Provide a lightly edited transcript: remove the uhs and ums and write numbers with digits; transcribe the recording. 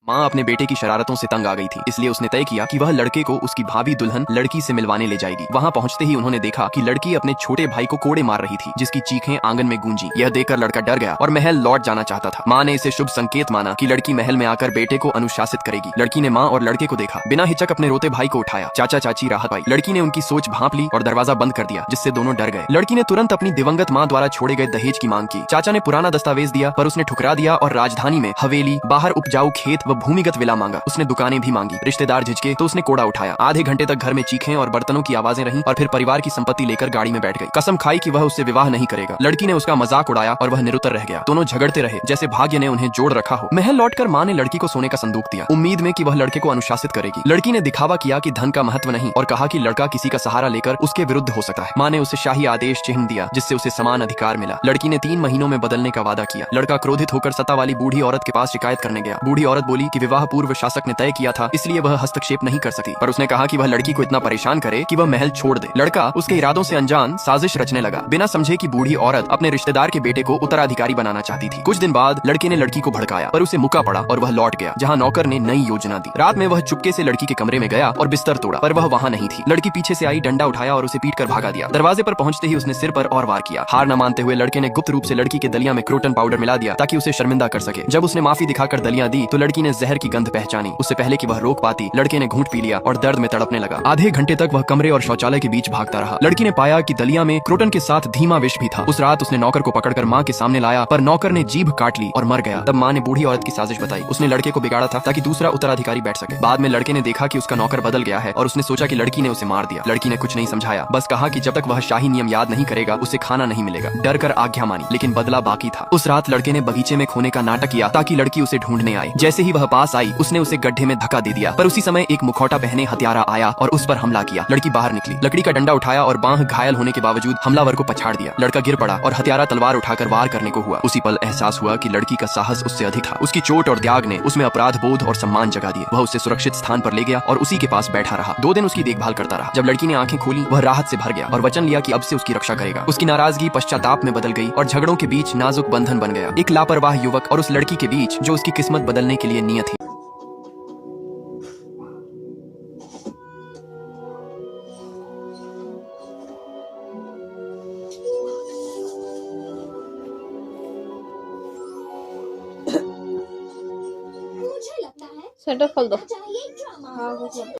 माँ अपने बेटे की शरारतों से तंग आ गई थी, इसलिए उसने तय किया कि वह लड़के को उसकी भाभी दुल्हन लड़की से मिलवाने ले जाएगी। वहाँ पहुँचते ही उन्होंने देखा कि लड़की अपने छोटे भाई को कोड़े मार रही थी, जिसकी चीखें आंगन में गूंजी। यह देखकर लड़का डर गया और महल लौट जाना चाहता था। माँ ने इसे शुभ संकेत माना कि लड़की महल में आकर बेटे को अनुशासित करेगी। लड़की ने माँ और लड़के को देखा, बिना हिचक अपने रोते भाई को उठाया। चाचा चाची राहत पाई। लड़की ने उनकी सोच भांप ली और दरवाजा बंद कर दिया, जिससे दोनों डर गए। लड़की ने तुरंत अपनी दिवंगत माँ द्वारा छोड़े गए दहेज की मांग की। चाचा ने पुराना दस्तावेज दिया, पर उसने ठुकरा दिया और राजधानी में हवेली, बाहर उपजाऊ खेत व भूमिगत विला मांगा। उसने दुकानें भी मांगी। रिश्तेदार झिझके तो उसने कोड़ा उठाया। आधे घंटे तक घर में चीखें और बर्तनों की आवाजें रहीं और फिर परिवार की संपत्ति लेकर गाड़ी में बैठ गई। कसम खाई कि वह उससे विवाह नहीं करेगा। लड़की ने उसका मजाक उड़ाया और वह निरुत्तर रह गया। दोनों झगड़ते रहे जैसे भाग्य ने उन्हें जोड़ रखा हो। महल लौटकर माँ ने लड़की को सोने का संदूक दिया, उम्मीद में कि वह लड़के को अनुशासित करेगी। लड़की ने दिखावा किया कि धन का महत्व नहीं और कहा कि लड़का किसी का सहारा लेकर उसके विरुद्ध हो सकता है। माँ ने उसे शाही आदेश चिन्ह दिया, जिससे उसे समान अधिकार मिला। लड़की ने 3 महीनों में बदलने का वादा किया। लड़का क्रोधित होकर सत्ता वाली बूढ़ी औरत के पास शिकायत करने गया। बूढ़ी औरत बोली कि विवाह पूर्व शासक ने तय किया था, इसलिए वह हस्तक्षेप नहीं कर सकती। पर उसने कहा कि वह लड़की को इतना परेशान करे कि वह महल छोड़ दे। लड़का उसके इरादों से अनजान साजिश रचने लगा, बिना समझे कि बूढ़ी औरत अपने रिश्तेदार के बेटे को उत्तराधिकारी बनाना चाहती थी। कुछ दिन बाद लड़के ने लड़की को भड़काया, पर उसे मुक्का पड़ा और वह लौट गया, जहाँ नौकर ने नई योजना दी। रात में वह चुपके से लड़की के कमरे में गया और बिस्तर तोड़ा, पर वह वहाँ नहीं थी। लड़की पीछे से आई, डंडा उठाया और उसे पीट कर भागा दिया। दरवाजे पर पहुंचते ही उसने सिर पर और वार किया। हार न मानते हुए लड़के ने गुप्त रूप से लड़की के दलिया में क्रोटन पाउडर मिला दिया, ताकि उसे शर्मिंदा कर सके। जब उसने माफी दिखाकर दलिया दी तो लड़की ने जहर की गंध पहचानी। उससे पहले कि वह रोक पाती, लड़के ने घूंट पी लिया और दर्द में तड़पने लगा। आधे घंटे तक वह कमरे और शौचालय के बीच भागता रहा। लड़की ने पाया कि दलिया में क्रोटन के साथ धीमा विष भी था। उस रात उसने नौकर को पकड़कर माँ के सामने लाया, पर नौकर ने जीभ काट ली और मर गया। तब माँ ने बूढ़ी औरत की साजिश बताई। उसने लड़के को बिगाड़ा था ताकि दूसरा उत्तराधिकारी बैठ सके। बाद में लड़के ने देखा कि उसका नौकर बदल गया है और उसने सोचा कि लड़की ने उसे मार दिया। लड़की ने कुछ नहीं समझाया, बस कहा कि जब तक वह शाही नियम याद नहीं करेगा उसे खाना नहीं मिलेगा। डर कर आज्ञा मानी, लेकिन बदला बाकी था। उस रात लड़के ने बगीचे में खोने का नाटक किया ताकि लड़की उसे ढूंढने आए। जैसे ही वह पास आई, उसने उसे गड्ढे में धक्का दे दिया, पर उसी समय एक मुखौटा पहने हत्यारा आया और उस पर हमला किया। लड़की बाहर निकली, लकड़ी का डंडा उठाया और बांह घायल होने के बावजूद हमलावर को पछाड़ दिया। लड़का गिर पड़ा और हत्यारा तलवार उठाकर वार करने को हुआ। उसी पल एहसास हुआ कि लड़की का साहस उससे अधिक था। उसकी चोट और त्याग ने उसमें अपराध बोध और सम्मान जगा दिए। वह उसे सुरक्षित स्थान पर ले गया और उसी के पास बैठा रहा। 2 दिन उसकी देखभाल करता रहा। जब लड़की ने आंखें खोली, वह राहत से भर गया और वचन लिया कि अब से उसकी रक्षा करेगा। उसकी नाराजगी पश्चाताप में बदल गई और झगड़ों के बीच नाजुक बंधन बन गया। एक लापरवाह युवक और उस लड़की के बीच जो उसकी किस्मत बदलने के लिए नियत थी। मुझे लगता है सेंटर खोल दो। चाहिए ड्रामा। हाँ,